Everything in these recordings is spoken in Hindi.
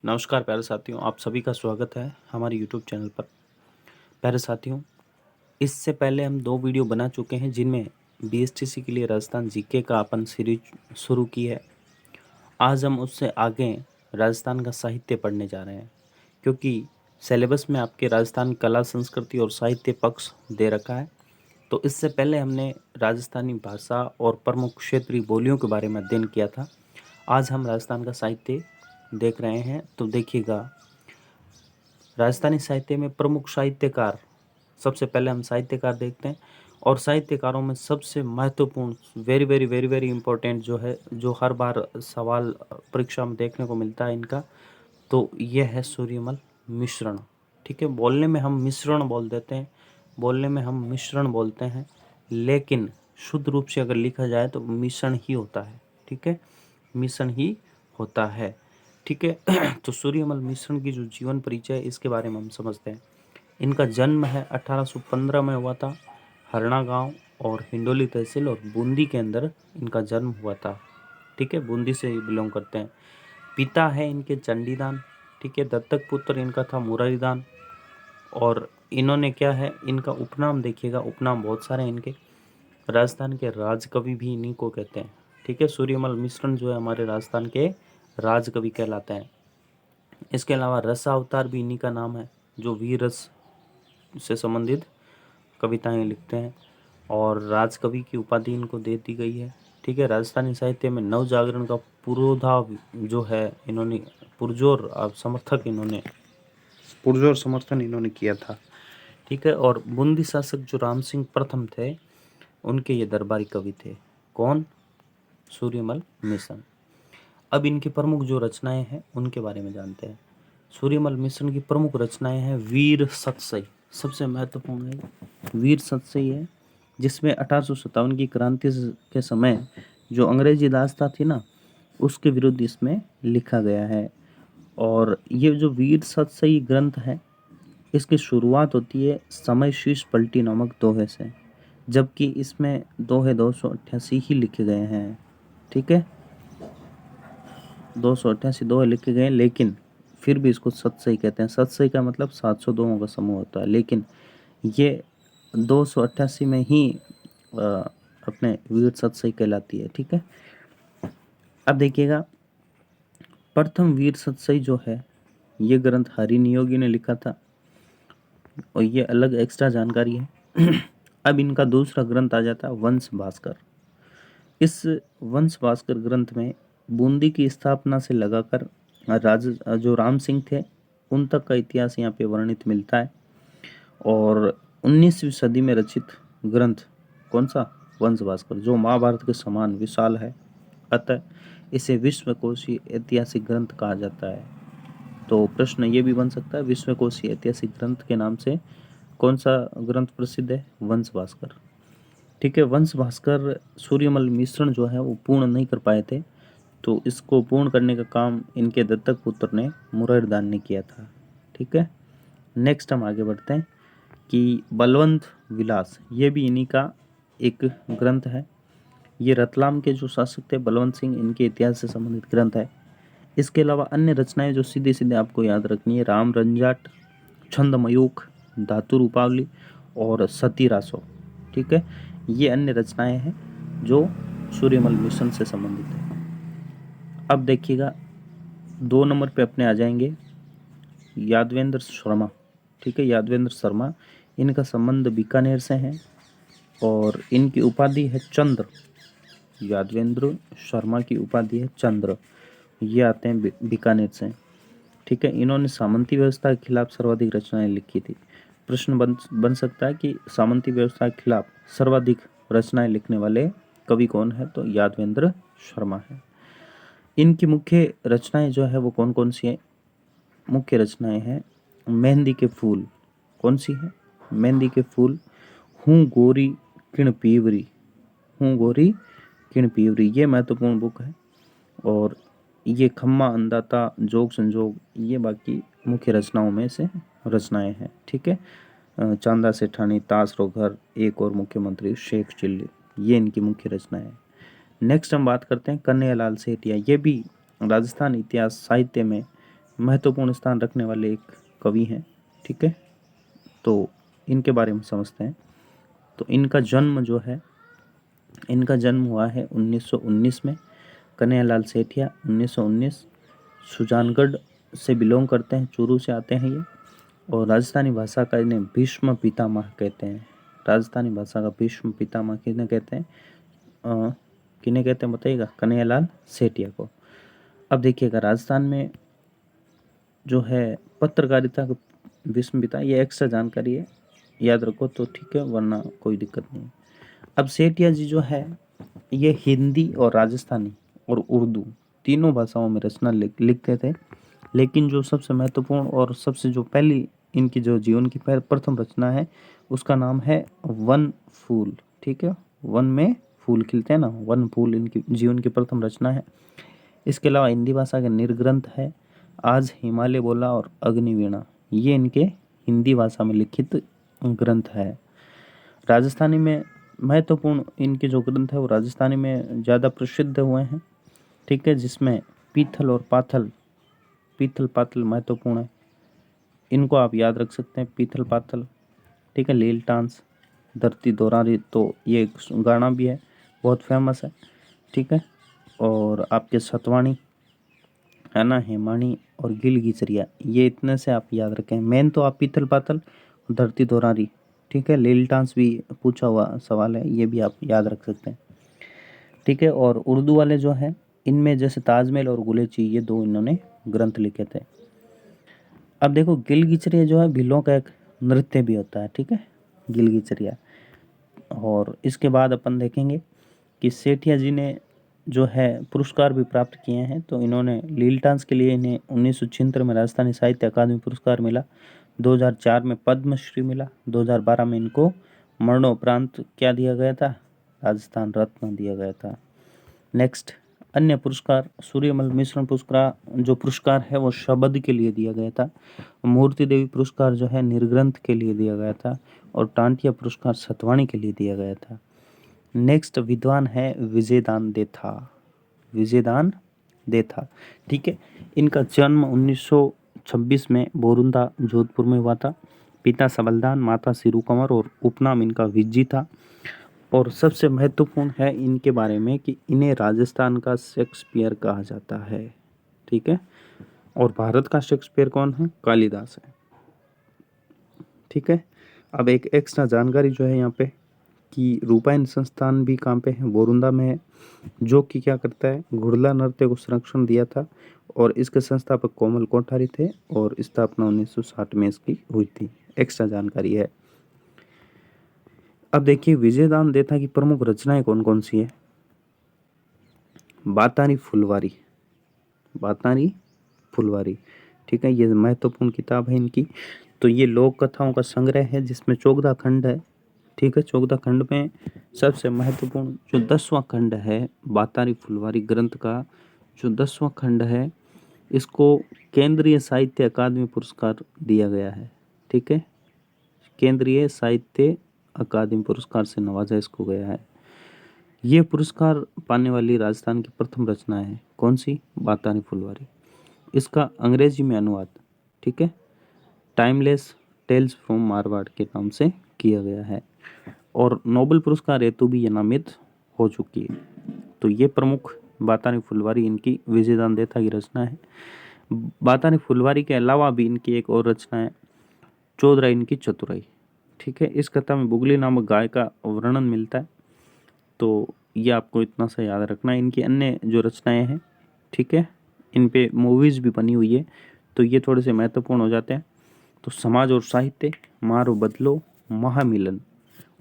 नमस्कार प्यारे साथियों, आप सभी का स्वागत है हमारे यूट्यूब चैनल पर। प्यारे साथियों, इससे पहले हम 2 वीडियो बना चुके हैं जिनमें बीएसटीसी के लिए राजस्थान जीके का अपन सीरीज शुरू की है। आज हम उससे आगे राजस्थान का साहित्य पढ़ने जा रहे हैं, क्योंकि सिलेबस में आपके राजस्थान कला, संस्कृति और साहित्य पक्ष दे रखा है। तो इससे पहले हमने राजस्थानी भाषा और प्रमुख क्षेत्रीय बोलियों के बारे में अध्ययन किया था। आज हम राजस्थान का साहित्य देख रहे हैं, तो देखिएगा। राजस्थानी साहित्य में प्रमुख साहित्यकार, सबसे पहले हम साहित्यकार देखते हैं। और साहित्यकारों में सबसे महत्वपूर्ण, very very very very important जो है, जो हर बार सवाल परीक्षा में देखने को मिलता है इनका, तो यह है सूर्यमल मिश्रण। ठीक है, बोलने में हम मिश्रण बोल देते हैं, बोलने में हम मिश्रण बोलते हैं, लेकिन शुद्ध रूप से अगर लिखा जाए तो मिश्रण ही होता है। ठीक है, मिश्रण ही होता है। ठीक है। तो सूर्यमल मिश्रण की जो जीवन परिचय है, इसके बारे में हम समझते हैं। इनका जन्म है 1815 में हुआ था। हरना गांव और हिंडोली तहसील और बूंदी के अंदर इनका जन्म हुआ था। ठीक है, बूंदी से ही बिलोंग करते हैं। पिता है इनके चंडीदान। ठीक है, दत्तक पुत्र इनका था मुरारीदान। और इन्होंने क्या है, इनका उपनाम देखिएगा, उपनाम बहुत सारे हैं इनके। राजस्थान के राजकवि भी इन्हीं को कहते हैं। ठीक है, सूर्यमल मिश्रण जो है हमारे राजस्थान के राजकवि कहलाते हैं। इसके अलावा रसावतार भी इन्हीं का नाम है, जो वीर रस से संबंधित कविताएं लिखते हैं, और राजकवि की उपाधि इनको दे दी गई है। ठीक है, राजस्थानी साहित्य में नव जागरण का पुरोधा जो है, इन्होंने पुरजोर समर्थक इन्होंने पुरजोर समर्थन इन्होंने किया था। ठीक है, और बूंदी शासक जो राम सिंह प्रथम थे, उनके ये दरबारी कवि थे। कौन? सूर्यमल मिश्रण। अब इनकी प्रमुख जो रचनाएं हैं उनके बारे में जानते हैं। सूर्यमल मिश्रण की प्रमुख रचनाएं हैं वीर सतसई, सबसे महत्वपूर्ण है वीर सतसई है, जिसमें 1857 की क्रांति के समय जो अंग्रेजी दास्ता थी ना, उसके विरुद्ध इसमें लिखा गया है। और ये जो वीर सतसई ग्रंथ है, इसकी शुरुआत होती है समय शीश पलटी नामक दोहे से, जबकि इसमें दोहे 288 ही लिखे गए हैं। ठीक है, 288 दोहे लिखे गए हैं, लेकिन फिर भी इसको सतसई कहते हैं। सतसई का मतलब 700 दोहों का समूह होता है, लेकिन ये 288 में ही अपने वीर सतसई कहलाती है। ठीक है, अब देखिएगा, प्रथम वीर सतसई जो है, ये ग्रंथ हरि नियोगी ने लिखा था, और ये अलग एक्स्ट्रा जानकारी है। अब इनका दूसरा ग्रंथ आ जाता है वंश भास्कर। इस वंश भास्कर ग्रंथ में बूंदी की स्थापना से लगाकर राज जो राम सिंह थे उन तक का इतिहास यहाँ पे वर्णित मिलता है। और 19वीं सदी में रचित ग्रंथ कौन सा? वंश भास्कर, जो महाभारत के समान विशाल है, अतः इसे विश्वकोशीय ऐतिहासिक ग्रंथ कहा जाता है। तो प्रश्न ये भी बन सकता है, विश्वकोशीय ऐतिहासिक ग्रंथ के नाम से कौन सा ग्रंथ प्रसिद्ध है? वंश भास्कर। ठीक है, वंश भास्कर सूर्यमल मिश्रण जो है वो पूर्ण नहीं कर पाए थे, तो इसको पूर्ण करने का काम इनके दत्तक पुत्र ने मुरारीदान ने किया था। ठीक है, नेक्स्ट हम आगे बढ़ते हैं कि बलवंत विलास, ये भी इन्हीं का एक ग्रंथ है। ये रतलाम के जो शासक थे बलवंत सिंह, इनके इतिहास से संबंधित ग्रंथ है। इसके अलावा अन्य रचनाएं जो सीधे सीधे आपको याद रखनी है, राम रंजाट, छंद मयूख, धातु रूपावली और सती रासो। ठीक है, ये अन्य रचनाएं हैं जो सूर्यमल मिशन से संबंधित है। अब देखिएगा, 2 नंबर पे अपने आ जाएंगे यादवेंद्र शर्मा। ठीक है, यादवेंद्र शर्मा, इनका संबंध बीकानेर से है और इनकी उपाधि है चंद्र। यादवेंद्र शर्मा की उपाधि है चंद्र, ये आते हैं बीकानेर से। ठीक है, इन्होंने सामंती व्यवस्था के खिलाफ सर्वाधिक रचनाएं लिखी थी। प्रश्न बन सकता है कि सामंती व्यवस्था के खिलाफ सर्वाधिक रचनाएं लिखने वाले कवि कौन है? तो यादवेंद्र शर्मा है। इनकी मुख्य रचनाएं जो है वो कौन कौन सी हैं? मुख्य रचनाएं हैं मेहंदी के फूल। कौन सी है? मेहंदी के फूल, हूँ गोरी किण पीवरी, हूँ गोरी किण पीवरी, ये महत्वपूर्ण बुक है। और ये खम्मा अंदाता, जोग संजोग, ये बाकी मुख्य रचनाओं में से रचनाएं हैं। ठीक है, चांदा सेठानी, ताश रो घर, एक और मुख्यमंत्री, शेख चिल्ली, ये इनकी मुख्य रचनाएं हैं। नेक्स्ट हम बात करते हैं कन्हैयालाल सेठिया। ये भी राजस्थान इतिहास साहित्य में महत्वपूर्ण स्थान रखने वाले एक कवि हैं। ठीक है, तो इनके बारे में समझते हैं। तो इनका जन्म हुआ है 1919 में। कन्हैयालाल सेठिया 1919, सुजानगढ़ से बिलोंग करते हैं, चूरू से आते हैं ये। और राजस्थानी भाषा का इन्हें भीष्म पितामह कहते हैं। राजस्थानी भाषा का भीष्म पितामह किन्हें कहते हैं? किन्हें कहते हैं बताइएगा? कन्हैयालाल सेठिया को। अब देखिएगा, राजस्थान में जो है पत्रकारिता का भीष्म पिता, ये एक्स्ट्रा जानकारी है, याद रखो तो ठीक है, वरना कोई दिक्कत नहीं। अब सेठिया जी जो है ये हिंदी और राजस्थानी और उर्दू तीनों भाषाओं में रचना लिखते थे। लेकिन जो सबसे महत्वपूर्ण और सबसे जो पहली इनकी जो जीवन की प्रथम रचना है उसका नाम है वन फूल। ठीक है, वन में फूल खिलते हैं ना, वन फूल इनकी जीवन की प्रथम रचना है। इसके अलावा हिंदी भाषा के निर्ग्रंथ है आज हिमालय बोला और अग्निवीणा, ये इनके हिंदी भाषा में लिखित ग्रंथ है। राजस्थानी में महत्वपूर्ण इनके जो ग्रंथ है वो राजस्थानी में ज़्यादा प्रसिद्ध हुए हैं। ठीक है, जिसमें पीथल और पाथल, पीथल पाथल महत्वपूर्ण है, इनको आप याद रख सकते हैं, पीथल पाथल। ठीक है, लील टांस, धरती दोरारी, तो ये एक गाना भी है, बहुत फेमस है। ठीक है, और आपके सतवाणी है ना, हेमानी और गिल गिचरिया, ये इतने से आप याद रखें। मेन तो आप पीथल पाथल, धरती दोरारी, ठीक है, लील टांस भी पूछा हुआ सवाल है, ये भी आप याद रख सकते हैं। ठीक है, और उर्दू वाले जो हैं इनमें जैसे ताजमहल और गुलेची, ये दो इन्होंने ग्रंथ लिखे थे। अब देखो, गिल गिचरिया जो है भीलों का एक नृत्य भी होता है। ठीक है, गिल गिचरिया। और इसके बाद अपन देखेंगे कि सेठिया जी ने जो है पुरस्कार भी प्राप्त किए हैं। तो इन्होंने लील टांस के लिए इन्हें 1976 में राजस्थानी साहित्य अकादमी पुरस्कार मिला, 2004 में पद्मश्री मिला, 2012 में इनको मरणोपरांत क्या दिया गया था? राजस्थान रत्न दिया गया था। नेक्स्ट, अन्य पुरस्कार, सूर्यमल मिश्रण पुरस्कार जो पुरस्कार है वो शब्द के लिए दिया गया था। मूर्ति देवी पुरस्कार जो है निर्ग्रंथ के लिए दिया गया था। और टांटिया पुरस्कार सतवाणी के लिए दिया गया था। नेक्स्ट विद्वान है विजयदान देथा, विजयदान देथा। ठीक है, इनका जन्म 1926 में बोरुंदा जोधपुर में हुआ था। पिता सबलदान, माता सिरू कंवर और उपनाम इनका विज्जी था। और सबसे महत्वपूर्ण है इनके बारे में कि इन्हें राजस्थान का शेक्सपियर कहा जाता है। ठीक है, और भारत का शेक्सपियर कौन है? कालिदास है। ठीक है, अब एक एक्स्ट्रा जानकारी जो है यहाँ पे कि रूपायन संस्थान भी कहाँ पे है? बोरुंदा में है, जो कि क्या करता है? घुड़ला नृत्य को संरक्षण दिया था। और इसके संस्थापक कोमल कोठारी थे और स्थापना 1960 में इसकी हुई थी। एक्स्ट्रा जानकारी है। अब देखिए, विजयदान देथा की प्रमुख रचनाएं कौन कौन सी है? बातारी फुलवारी, बातारी फुलवारी। ठीक है, ये महत्वपूर्ण किताब है इनकी। तो ये लोक कथाओं का संग्रह है जिसमें 14 खंड है। ठीक है, 14 खंड में सबसे महत्वपूर्ण जो 10वां खंड है बातारी फुलवारी ग्रंथ का, जो 10वां खंड है इसको केंद्रीय साहित्य अकादमी पुरस्कार दिया गया है। ठीक है, केंद्रीय साहित्य अकादमी पुरस्कार से नवाजा इसको गया है। ये पुरस्कार पाने वाली राजस्थान की प्रथम रचना है। कौन सी? बातारी फुलवारी। इसका अंग्रेजी में अनुवाद, ठीक है, टाइमलेस टेल्स फ्रॉम मारवाड़ के नाम से किया गया है। और नोबेल पुरस्कार हेतु भी ये नामित हो चुकी है। तो ये प्रमुख बातारी फुलवारी इनकी विजयदान देथा की रचना है। बातारी फुलवारी के अलावा भी इनकी एक और रचना है, चौधराई इनकी चतुराई। ठीक है, इस कथा में बुगली नामक गाय का वर्णन मिलता है। तो ये आपको इतना सा याद रखना है। इनकी अन्य जो रचनाएं हैं, ठीक है, इन पे मूवीज भी बनी हुई है, तो ये थोड़े से महत्वपूर्ण हो जाते हैं। तो समाज और साहित्य, मारो बदलो, महामिलन।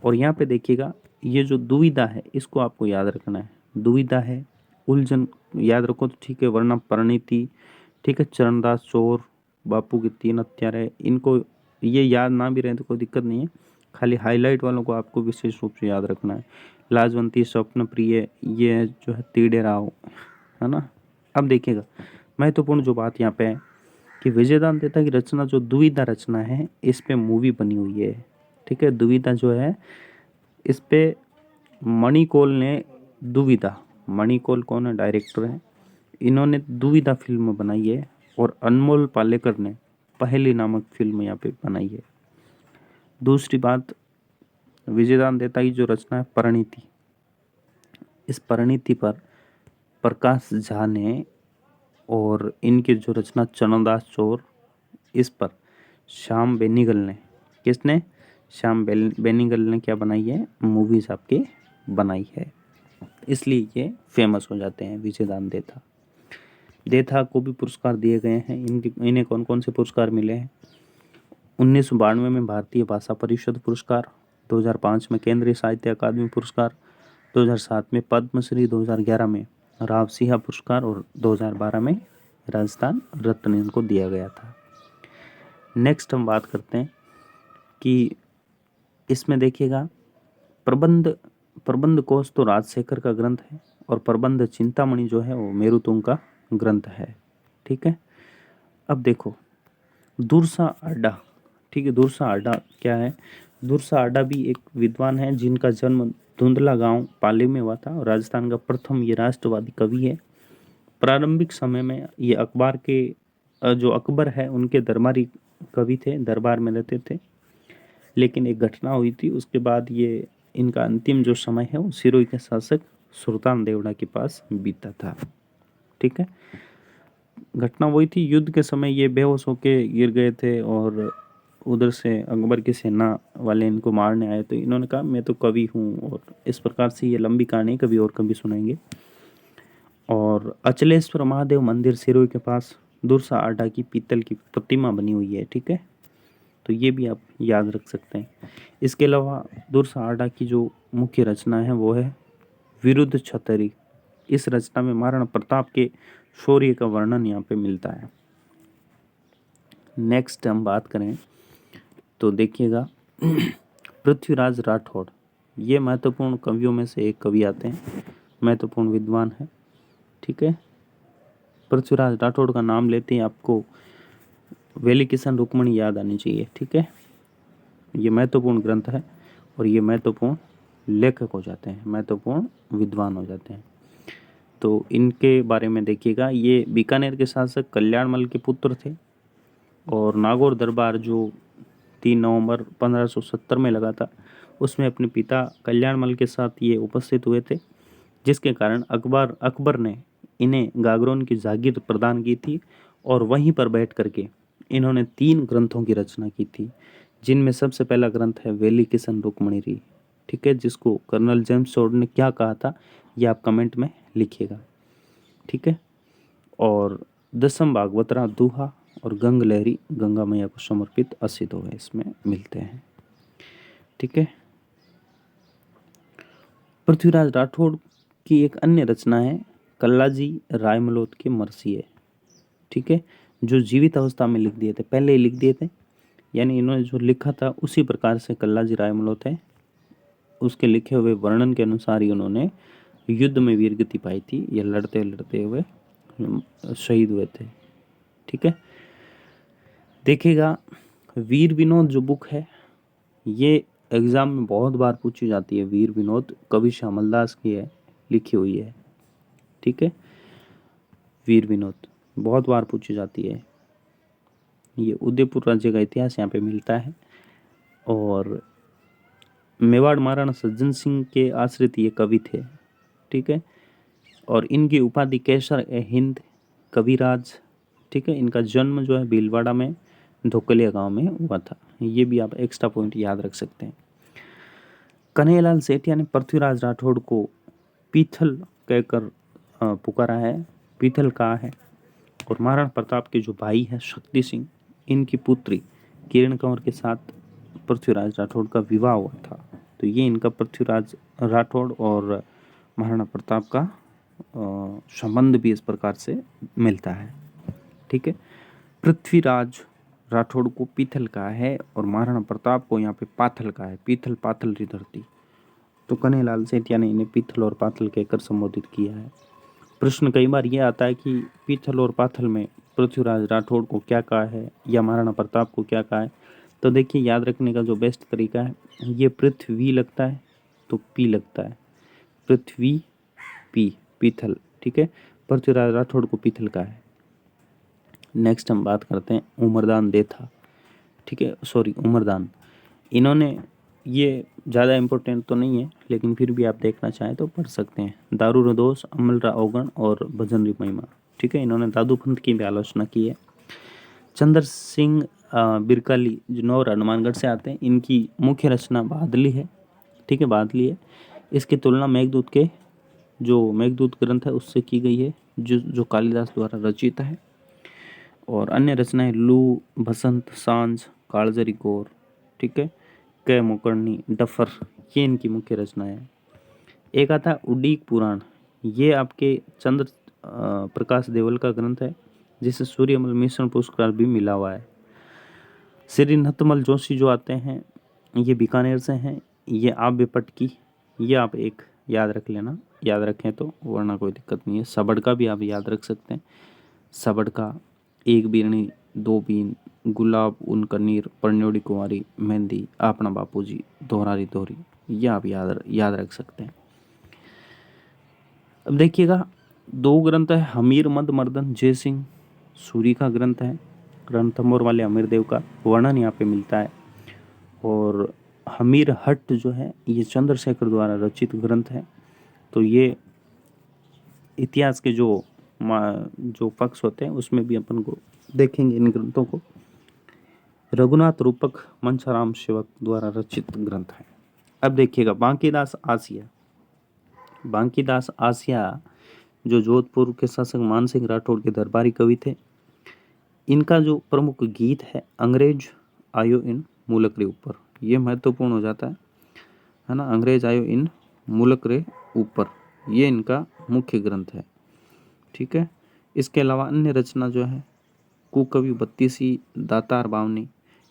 और यहाँ पे देखिएगा, ये जो दुविधा है इसको आपको याद रखना है। दुविधा है, उलझन याद रखो तो ठीक है, वरना परिणीति, ठीक है, चरणदास चोर, बापू की 3 हत्यारे, इनको ये याद ना भी रहे तो कोई दिक्कत नहीं है, खाली हाईलाइट वालों को आपको विशेष रूप से याद रखना है। लाजवंती, स्वप्न प्रिय, ये जो है तीडे राव, है ना। अब देखिएगा, महत्वपूर्ण जो बात यहाँ पे है कि विजयदान देथा की रचना जो दुविधा रचना है इस पे मूवी बनी हुई है। ठीक है, दुविधा जो है इस पे मणिकौल ने, दुविधा, मणिकौल कौन है? डायरेक्टर है। इन्होंने दुविधा फिल्म बनाई है और अनमोल पालेकर ने पहली नामक फिल्म यहाँ पे बनाई है। दूसरी बात, विजयदान देता की जो रचना है परिणीति, इस परिणीति पर प्रकाश झा ने और इनकी जो रचना चरणदास चौर, इस पर श्याम बेनीगल ने, किसने, श्याम बेनीगल ने क्या बनाई है, मूवीज आपके बनाई है, इसलिए ये फेमस हो जाते हैं विजयदान देथा। देथा को भी पुरस्कार दिए गए हैं। इन्हें कौन कौन से पुरस्कार मिले हैं? 1992 में भारतीय भाषा परिषद पुरस्कार, 2005 में केंद्रीय साहित्य अकादमी पुरस्कार, 2007 में पद्मश्री, 2011 में रावसिंहा पुरस्कार और 2012 में राजस्थान रत्न इनको दिया गया था। नेक्स्ट हम बात करते हैं कि इसमें देखिएगा प्रबंध कोश तो राजशेखर का ग्रंथ है और प्रबंध चिंतामणि जो है वो मेरुतुंग का ग्रंथ है। ठीक है, अब देखो दुर्सा आडा। ठीक है, दुर्सा आडा क्या है? दुर्सा आडा भी एक विद्वान है जिनका जन्म धुंधला गांव पाली में हुआ था और राजस्थान का प्रथम ये राष्ट्रवादी कवि है। प्रारंभिक समय में ये अखबार के जो अकबर है उनके दरबारी कवि थे, दरबार में रहते थे। लेकिन एक घटना हुई थी, उसके बाद ये इनका अंतिम जो समय है वो सिरोही के शासक सुल्तान देवड़ा के पास बीता था। ठीक है, घटना वही थी, युद्ध के समय ये बेहोश होके गिर गए थे और उधर से अकबर की सेना वाले इनको मारने आए, तो इन्होंने कहा मैं तो कवि हूँ, और इस प्रकार से ये लंबी कहानी कभी और कभी सुनाएंगे। और अचलेश्वर महादेव मंदिर सिरोही के पास दुर्सा आडा की पीतल की प्रतिमा बनी हुई है। ठीक है, तो ये भी आप याद रख सकते हैं। इसके अलावा दुर्सा आडा की जो मुख्य रचना है वो है विरुद्ध छतरी। इस रचना में महाराणा प्रताप के शौर्य का वर्णन यहाँ पे मिलता है। नेक्स्ट हम बात करें तो देखिएगा पृथ्वीराज राठौड़, ये महत्वपूर्ण कवियों में से एक कवि आते हैं, महत्वपूर्ण विद्वान है। ठीक है, पृथ्वीराज राठौड़ का नाम लेते ही आपको वेली किशन रुक्मणी याद आनी चाहिए। ठीक है, ये महत्वपूर्ण ग्रंथ है और ये महत्वपूर्ण लेखक हो जाते हैं, महत्वपूर्ण विद्वान हो जाते हैं। तो इनके बारे में देखिएगा, ये बीकानेर के शासक कल्याणमल के पुत्र थे और नागौर दरबार जो 3 नवंबर 1570 में लगा था उसमें अपने पिता कल्याणमल के साथ ये उपस्थित हुए थे, जिसके कारण अकबर ने इन्हें गागरोन की जागीर प्रदान की थी और वहीं पर बैठ करके इन्होंने 3 ग्रंथों की रचना की थी, जिनमें सबसे पहला ग्रंथ है वेली किशन रुक्मणी री। ठीक है, जिसको कर्नल जेम्स शॉर्ट ने क्या कहा था ये आप कमेंट में लिखिएगा। ठीक है, और दसम भागवतरा दोहा और गंग लहरी गंगा मैया को समर्पित 80 दोहे इसमें मिलते हैं। ठीक है, पृथ्वीराज राठौड़ की एक अन्य रचना है कल्लाजी रायमलोद के मरसिए। ठीक है, जो जीवित अवस्था में लिख दिए थे, पहले ही लिख दिए थे, यानी इन्होंने जो लिखा था उसी प्रकार से कल्लाजी रायमलोद है, उसके लिखे हुए वर्णन के अनुसार ही उन्होंने युद्ध में वीरगति पाई थी, ये लड़ते लड़ते हुए शहीद हुए थे। ठीक है, देखिएगा वीर विनोद जो बुक है ये एग्जाम में बहुत बार पूछी जाती है। वीर विनोद कवि श्यामल दास की है, लिखी हुई है। ठीक है, वीर विनोद बहुत बार पूछी जाती है। ये उदयपुर राज्य का इतिहास यहाँ पे मिलता है और मेवाड़ महाराणा सज्जन सिंह के आश्रित ये कवि थे। ठीक है, और इनकी उपाधि केसर ए हिंद कविराज। ठीक है, इनका जन्म जो है भीलवाड़ा में धोकलिया गांव में हुआ था, ये भी आप एक्स्ट्रा पॉइंट याद रख सकते हैं। कन्हैयालाल सेठिया ने पृथ्वीराज राठौड़ को पीथल कहकर पुकारा है, पीथल कहा है। और महाराणा प्रताप के जो भाई है शक्ति सिंह, इनकी पुत्री किरण कंवर के साथ पृथ्वीराज राठौड़ का विवाह हुआ था, तो ये इनका पृथ्वीराज राठौड़ और महाराणा प्रताप का संबंध भी इस प्रकार से मिलता है। ठीक है, पृथ्वीराज राठौड़ को पीथल कहा है और महाराणा प्रताप को यहाँ पे पाथल कहा है, पीथल पाथल री धरती। तो कन्हैयालाल सेठिया ने इन्हें पीथल और पाथल कहकर संबोधित किया है। प्रश्न कई बार यह आता है कि पीथल और पाथल में पृथ्वीराज राठौड़ को क्या कहा है या महाराणा प्रताप को क्या कहा है, तो देखिए याद रखने का जो बेस्ट तरीका है, ये पृथ्वी लगता है तो पी लगता है, पृथ्वी पी पीथल। ठीक है, पृथ्वीराज राठौड़ को पीथल कहा है। नेक्स्ट हम बात करते हैं उमरदान देथा, ठीक है, सॉरी उमरदान। इन्होंने, ये ज़्यादा इम्पोर्टेंट तो नहीं है लेकिन फिर भी आप देखना चाहें तो पढ़ सकते हैं। दारू रदोस, अमलरा अवगण और भजनरी महिमा, ठीक है, इन्होंने दादू पंथ की भी आलोचना की है। चंद्र सिंह बिरकाली जो नौर हनुमानगढ़ से आते हैं, इनकी मुख्य रचना बादली है, ठीक है, बादली है। इसकी तुलना मेघदूत के, जो मेघदूत ग्रंथ है उससे की गई है, जो कालिदास द्वारा रचित है। और अन्य रचनाएं लू, बसंत, सांझ, कालजरी गौर, ठीक है, कै मुकरनी, डफर, ये इनकी मुख्य रचनाएं हैं। एक आता उडीक पुराण, ये आपके चंद्र प्रकाश देवल का ग्रंथ है जिसे सूर्यमल मिश्रण पुरस्कार भी मिला हुआ है। श्री नतमल जोशी जो आते हैं, ये बीकानेर से हैं। ये आप बेपट की, ये आप एक याद रख लेना, याद रखें तो, वरना कोई दिक्कत नहीं है। सबड़ का भी आप याद रख सकते हैं। सबड़ का एक बीरणी, दो बीन, गुलाब उन कनीर, परन्योड़ी कुंवारी, मेहंदी, आपना बापूजी, दोहरारी दोहरी, ये आप याद रख सकते हैं। अब देखिएगा, दो ग्रंथ है, हमीर मद मर्दन जय सिंह सूरी का ग्रंथ है, रणथंभौर वाले अमीर देव का वर्णन यहाँ पे मिलता है। और हमीर हट्ट जो है ये चंद्रशेखर द्वारा रचित ग्रंथ है। तो ये इतिहास के जो पक्ष होते हैं उसमें भी अपन को देखेंगे इन ग्रंथों को। रघुनाथ रूपक मंशाराम सेवक द्वारा रचित ग्रंथ है। अब देखिएगा बांकीदास आसिया, बांकीदास आसिया जो जोधपुर के शासक मानसिंह राठौड़ के दरबारी कवि थे। इनका जो प्रमुख गीत है अंग्रेज आयो इन मुलक रे ऊपर, ये महत्वपूर्ण हो जाता है ना, अंग्रेज आयो इन मुलक रे ऊपर, ये इनका मुख्य ग्रंथ है, ठीक है। इसके अलावा अन्य रचना जो है कुकवि बत्तीसी, दातार बावनी,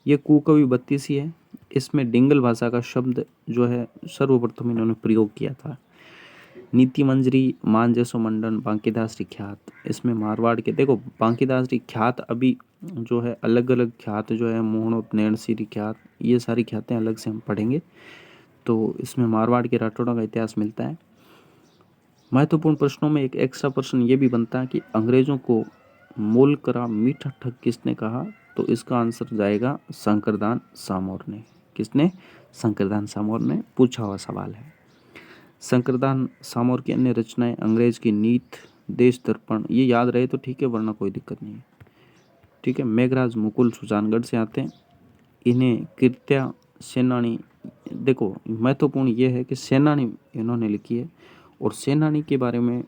ये कुकवि बत्तीसी है। इसमें डिंगल भाषा का शब्द जो है सर्वप्रथम इन्होंने प्रयोग किया था। नीति मंजरी, मान जैसो मंडन, बांकीदास री ख्यात, इसमें मारवाड़ के, देखो बांकीदास री ख्यात अभी जो है अलग अलग ख्यात जो है, मोहनोत नैणसी री ख्यात, ये सारी ख्यातें अलग से हम पढ़ेंगे। तो इसमें मारवाड़ के राठौड़ों का इतिहास मिलता है। महत्वपूर्ण प्रश्नों में एक एक्स्ट्रा प्रश्न ये भी बनता है कि अंग्रेजों को मोल करा मीठा ठग किसने कहा, तो इसका आंसर जाएगा शंकरदान सामोर ने। किसने? शंकरदान सामोर ने पूछा हुआ सवाल है। शंकरदान सामोर की अन्य रचनाएं अंग्रेज की नीत, देश दर्पण, ये याद रहे तो ठीक है, वरना कोई दिक्कत नहीं है, ठीक है। मेघराज मुकुल सुजानगढ़ से आते हैं। इन्हें कृत्या सेनानी, देखो महत्वपूर्ण ये है कि सेनानी इन्होंने लिखी है। और सेनानी के बारे में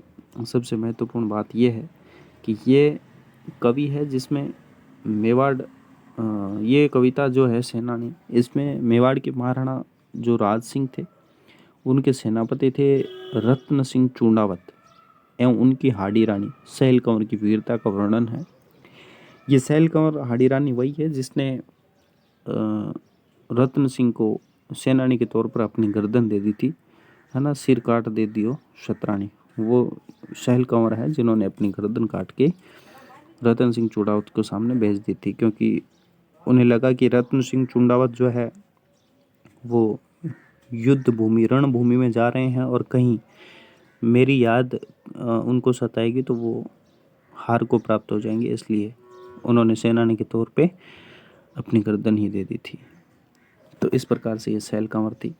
सबसे महत्वपूर्ण बात यह है कि ये कवि है जिसमें मेवाड़, ये कविता जो है सेनानी, इसमें मेवाड़ के महाराणा जो राज सिंह थे उनके सेनापति थे रत्न सिंह चूंडावत एवं उनकी हाड़ी रानी सैल कंवर की वीरता का वर्णन है। ये सैल कंवर हाड़ी रानी वही है जिसने रत्न सिंह को सेनानी के तौर पर अपनी गर्दन दे दी थी, है ना, सिर काट दे दियो शतरानी, वो सैल कंवर है जिन्होंने अपनी गर्दन काट के रतन सिंह चूड़ावत को सामने भेज दी थी, क्योंकि उन्हें लगा कि रतन सिंह चूड़ावत जो है वो युद्ध भूमि, रणभूमि में जा रहे हैं और कहीं मेरी याद उनको सताएगी तो वो हार को प्राप्त हो जाएंगे, इसलिए उन्होंने सेनानी के तौर पे अपनी गर्दन ही दे दी थी। तो इस प्रकार से ये सैल कंवर थी।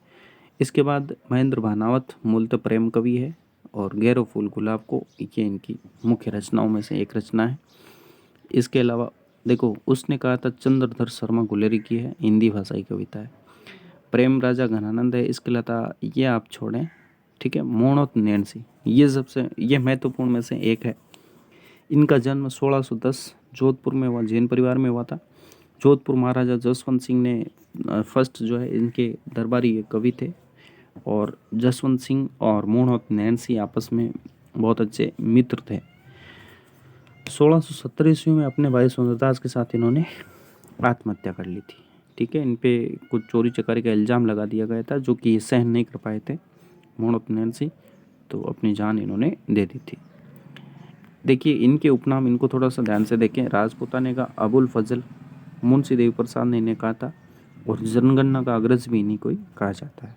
इसके बाद महेंद्र भानावत मूलतः प्रेम कवि है और गैरो फूल गुलाब को, ये इनकी मुख्य रचनाओं में से एक रचना है। इसके अलावा देखो उसने कहा था चंद्रधर शर्मा गुलेरी की है, हिंदी भाषा की कविता है। प्रेम राजा घनानंद है, इसके अलावा ये आप छोड़ें, ठीक है। मोहनोत नैणसी, ये महत्वपूर्ण में से एक है। इनका जन्म 1610 जोधपुर में हुआ, जैन परिवार में हुआ था। जोधपुर महाराजा जसवंत सिंह ने फर्स्ट जो है इनके दरबारी कवि थे और जसवंत सिंह और मोहनोत नैणसी आपस में बहुत अच्छे मित्र थे। 1670 ईस्वी में अपने भाई सुंदरदास के साथ इन्होंने आत्महत्या कर ली थी, ठीक है। इन पे कुछ चोरी चकारी का इल्ज़ाम लगा दिया गया था जो कि सहन नहीं कर पाए थे मोहनोत नैणसी, तो अपनी जान इन्होंने दे दी थी। देखिए इनके उपनाम, इनको थोड़ा सा ध्यान से देखें। राजपूताने का अबुल फजल, मुंशी देवी प्रसाद ने इन्हें कहा था और जनगणना का अग्रज भी इन्हीं को ही कहा जाता है।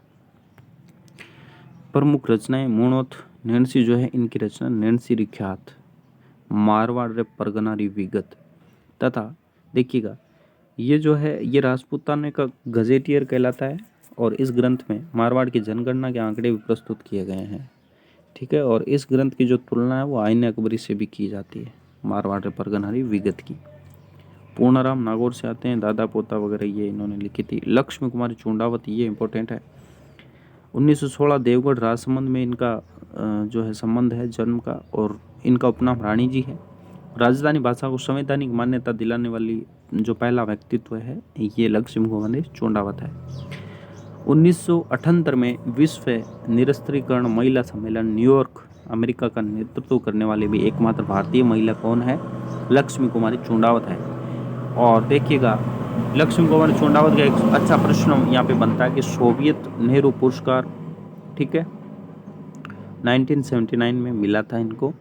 प्रमुख रचनाएं मोहनोत नैणसी जो है, इनकी रचना नैणसी री ख्यात, मारवाड़ रे परगना री विगत, तथा देखिएगा ये जो है ये राजपूताने का गजेटियर कहलाता है और इस ग्रंथ में मारवाड़ की जनगणना के आंकड़े भी प्रस्तुत किए गए हैं। ठीक है, और इस ग्रंथ की जो तुलना है वो आईन अकबरी से भी की जाती है, मारवाड़ परगनारी विगत की। पूर्णाराम नागौर से आते हैं, दादा पोता वगैरह ये इन्होंने लिखी थी। लक्ष्मी कुमारी चूंडावत ये इंपॉर्टेंट है। 1916 देवगढ़ राजसमंद में इनका जो है संबंध है जन्म का, और इनका उपनाम रानी जी है। राजस्थानी भाषा को संवैधानिक मान्यता दिलाने वाली जो पहला व्यक्तित्व है ये लक्ष्मी कुमारी चूंडावत है। 1978 में विश्व निरस्त्रीकरण महिला सम्मेलन न्यूयॉर्क अमेरिका का नेतृत्व करने वाले भी एकमात्र भारतीय महिला कौन है? लक्ष्मी कुमारी चूंडावत है। और देखिएगा लक्ष्मी कुमारी चूंडावत का एक अच्छा प्रश्न यहाँ पे बनता है कि सोवियत नेहरू पुरस्कार, ठीक है, 1979 में मिला था इनको।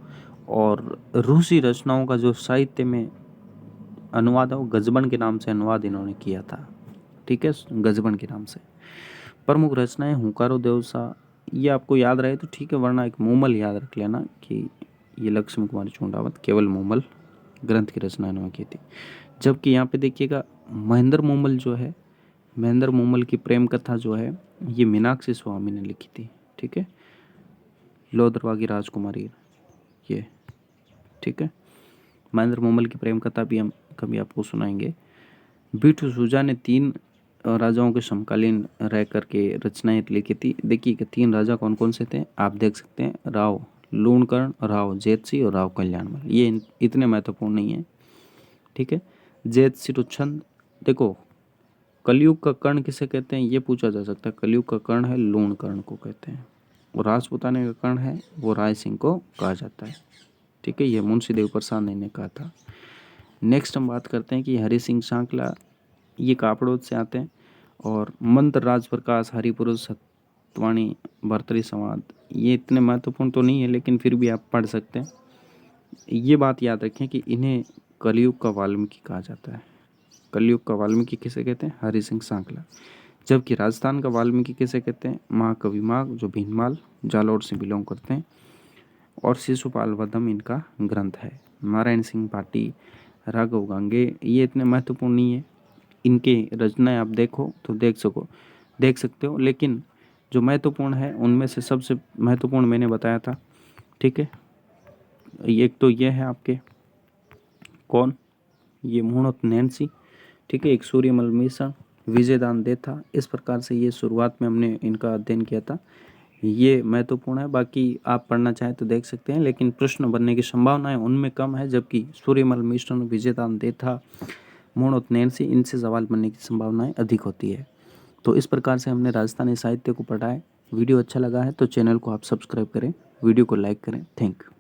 और रूसी रचनाओं का जो साहित्य में अनुवाद है वो गजबन के नाम से अनुवाद इन्होंने किया था। ठीक है, गजबन के नाम से। प्रमुख रचनाएं हुंकारो देवसा, ये आपको याद रहे तो ठीक है, वरना एक मूमल याद रख लेना कि ये लक्ष्मी कुमारी चूंडावत केवल मूमल ग्रंथ की रचना इन्होंने की थी। जबकि यहाँ पे देखिएगा महेंद्र मूमल जो है, महेंद्र मूमल की प्रेम कथा जो है ये मीनाक्षी स्वामी ने लिखी थी। ठीक है, लोदरवा की राजकुमारी ये, ठीक है। महेंद्र मूमल की प्रेम कथा भी हम कभी आपको सुनाएंगे। बीटू सूजा ने 3 राजाओं के समकालीन रह करके रचनाएं लिखी थी। देखिए कि 3 राजा कौन कौन से थे आप देख सकते हैं, राव लूणकर्ण, राव जेतसी और राव कल्याणमल। ये इतने महत्वपूर्ण नहीं है। ठीक है, जेतसी तो छंद, देखो कलयुग का कर्ण किसे कहते हैं ये पूछा जा सकता है। कलयुग का कर्ण है लूणकर्ण को कहते हैं, और राजपूताने का कर्ण है वो राय सिंह को कहा जाता है। ठीक है, ये मुंशी देव प्रसाद ने कहा था। नेक्स्ट हम बात करते हैं कि हरि सिंह सांकला, ये कापड़ोद से आते हैं। और मंत्र राज प्रकाश, हरिपुरुष, सतवाणी, भर्तृहरि संवाद, ये इतने महत्वपूर्ण तो नहीं है लेकिन फिर भी आप पढ़ सकते हैं। ये बात याद रखें कि इन्हें कलयुग का वाल्मीकि कहा जाता है। कलयुग का वाल्मीकि किसे कहते हैं? हरि सिंह सांकला। जबकि राजस्थान का वाल्मीकि किसे कहते हैं? महाकवि माघ, जो भीनमाल जालौर से बिलोंग करते हैं। और शिशुपाल वधम इनका ग्रंथ है। नारायण सिंह भाटी, राघव गांगे, ये इतने महत्वपूर्ण नहीं है। इनके रचनाएं आप देखो तो देख सकते हो, लेकिन जो महत्वपूर्ण है उनमें से सबसे महत्वपूर्ण मैंने बताया था। ठीक है, एक तो ये है आपके कौन, ये मुहूर्त नैन्सी, ठीक है, एक सूर्यमल मिश्रण, विजयदान देथा। इस प्रकार से ये शुरुआत में हमने इनका अध्ययन किया था। ये महत्वपूर्ण है, बाकी आप पढ़ना चाहें तो देख सकते हैं, लेकिन प्रश्न बनने की संभावनाएं उनमें कम है। जबकि सूर्यमल मिश्रण, विजयदान देथा, मुहूर्त नैन्सी, इनसे सवाल बनने की संभावनाएं अधिक होती है। तो इस प्रकार से हमने राजस्थानी साहित्य को पढ़ा है। वीडियो अच्छा लगा है तो चैनल को आप सब्सक्राइब करें, वीडियो को लाइक करें। Thank you.